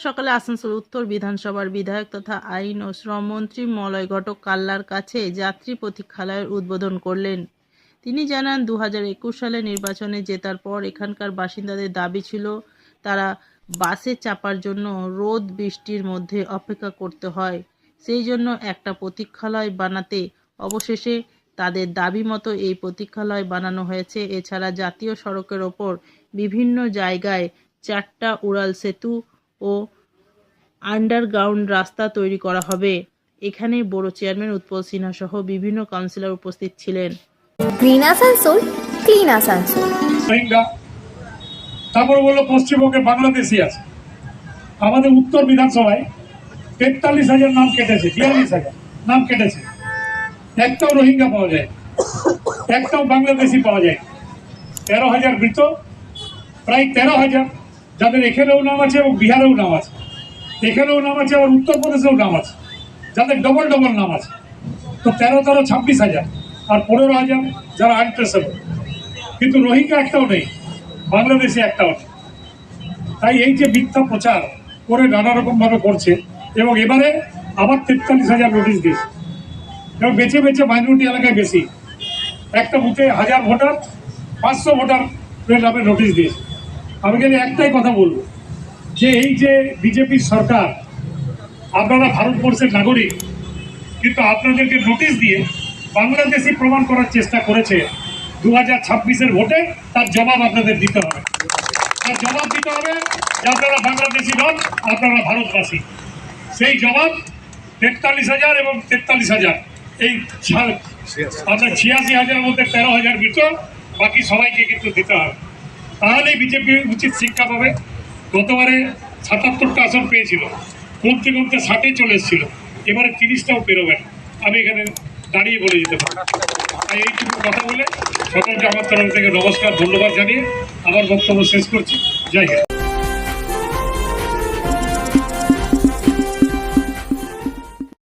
সকালে আসানসোল উত্তর বিধানসভার বিধায়ক তথা আইন ও শ্রমমন্ত্রী মলয় ঘটক কাল্লার কাছে যাত্রী প্রতীক্ষালয়ের উদ্বোধন করলেন। তিনি জানান, 2021 সালে নির্বাচনে জেতার পর এখানকার বাসিন্দাদের দাবি ছিল তারা বাসে চাপার জন্য রোদ বৃষ্টির মধ্যে অপেক্ষা করতে হয়। সেই জন্য একটা প্রতীক্ষালয় বানাতে অবশেষে তাদের দাবি মতো এই প্রতীক্ষালয় বানানো হয়েছে। এছাড়া জাতীয় সড়কের ওপর বিভিন্ন জায়গায় 4টা উড়াল সেতু ও আন্ডারগ্রাউন্ড রাস্তা তৈরি করা হবে। এখানে বড় চেয়ারম্যান উৎপল সিনহা সহ বিভিন্ন কাউন্সিলর উপস্থিত ছিলেন। Green Asansol, clean Asansol. তারপরে বললো পশ্চিমবঙ্গে বাংলাদেশি আছে। আমাদের উত্তর বিধানসভায় 43,000 নাম কেটেছে, 42,000 নাম কেটেছে। একটাও রোহিঙ্গা পাওয়া যায়, একটাও বাংলাদেশি পাওয়া যায়। 13,000 মৃত, প্রায় 13,000 যাদের এখানেও নাম আছে এবং বিহারেও নাম আছে, এখানেও নাম আছে, আবার উত্তরপ্রদেশেও নাম আছে, যাদের ডবল ডবল নাম আছে। তো 13 26,000 আর 15,000 যারা আনট্রেসেবল। কিন্তু রোহিঙ্গা একটাও নেই, বাংলাদেশে একটাও নেই। তাই এই যে মিথ্যা প্রচার করে নানা রকম ভাবে করছে, এবং এবারে আবার 43,000 নোটিশ দিয়েছে, এবং বেছে বেছে মাইনরিটি এলাকায় বেশি। একটা বুথে 1000 ভোটার, 500 ভোটারের নামে নোটিশ দিয়েছে। আমি খালি একটাই কথা বলবো যে এই যে বিজেপির সরকার, আপনারা ভারতবর্ষের নাগরিক, কিন্তু আপনাদেরকে নোটিশ দিয়ে বাংলাদেশি প্রমাণ করার চেষ্টা করেছে। 2026-এর ভোটে তার জবাব আপনাদের দিতে হবে, তার জবাব দিতে হবে যে আপনারা বাংলাদেশি নন, আপনারা ভারতবাসী। সেই জবাব 43,000 এবং 43,000 এই আপনার 86,000-এর মধ্যে 13,000 মৃত, বাকি সবাইকে কিন্তু দিতে হবে। তাহলেই বিজেপি উচিত শিক্ষা পাবে। গতবারে 77টা আসন পেয়েছিল, কমতে কমতে 60-এ চলে এসেছিল, এবারে 30টাও পেরোবে না। আমি এখানে দাঁড়িয়ে বলে দিতে পারি। তাই এইটুকু কথা বলে সকলকে আমার তরফ থেকে নমস্কার, ধন্যবাদ জানিয়ে আমার বক্তব্য শেষ করছি। জয় হিন্দ।